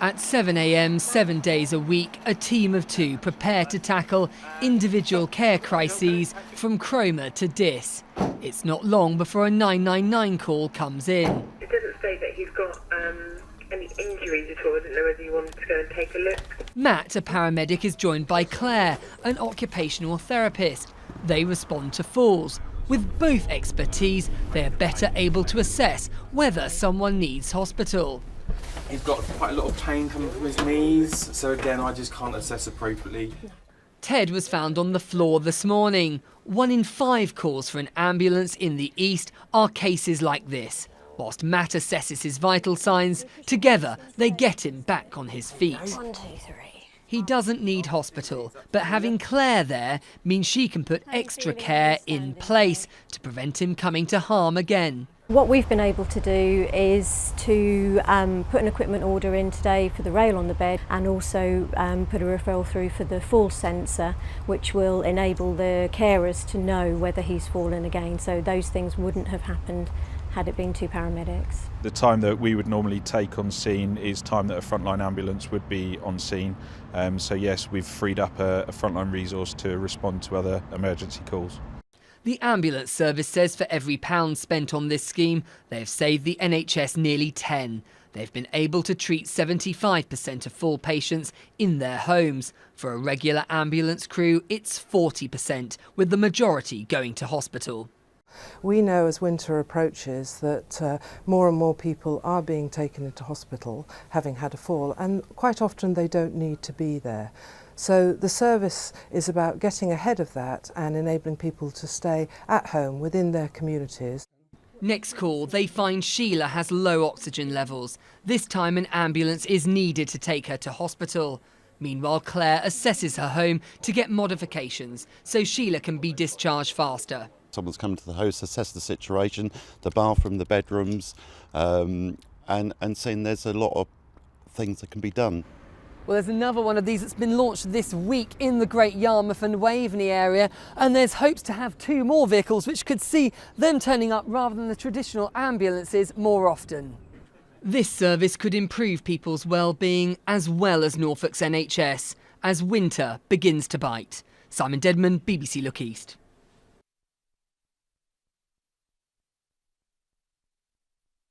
At 7 a.m, 7 days a week, a team of two prepare to tackle individual care crises from Cromer to Diss. It's not long before a 999 call comes in. It doesn't say that he's got any injuries at all. I didn't know whether you wanted to go and take a look. Matt, a paramedic, is joined by Claire, an occupational therapist. They respond to falls. With both expertise, they are better able to assess whether someone needs hospital. He's got quite a lot of pain coming from his knees, so again, I just can't assess appropriately. Ted was found on the floor this morning. 1 in 5 calls for an ambulance in the east are cases like this. Whilst Matt assesses his vital signs, together they get him back on his feet. 1, 2, 3. He doesn't need hospital, but having Claire there means she can put extra care in place to prevent him coming to harm again. What we've been able to do is to put an equipment order in today for the rail on the bed, and also put a referral through for the fall sensor, which will enable the carers to know whether he's fallen again. So those things wouldn't have happened had it been 2 paramedics. The time that we would normally take on scene is time that a frontline ambulance would be on scene. So yes, we've freed up a frontline resource to respond to other emergency calls. The ambulance service says for every £1 spent on this scheme, they have saved the NHS nearly 10. They've been able to treat 75% of fall patients in their homes. For a regular ambulance crew, it's 40%, with the majority going to hospital. We know as winter approaches that more and more people are being taken into hospital having had a fall, and quite often they don't need to be there. So the service is about getting ahead of that and enabling people to stay at home within their communities. Next call, they find Sheila has low oxygen levels. This time an ambulance is needed to take her to hospital. Meanwhile, Claire assesses her home to get modifications so Sheila can be discharged faster. Someone's come to the house, assess the situation, the bathroom, the bedrooms, and saying there's a lot of things that can be done. Well, there's another one of these that's been launched this week in the Great Yarmouth and Waveney area, and there's hopes to have 2 more vehicles which could see them turning up rather than the traditional ambulances more often. This service could improve people's well-being as well as Norfolk's NHS as winter begins to bite. Simon Dedman, BBC Look East.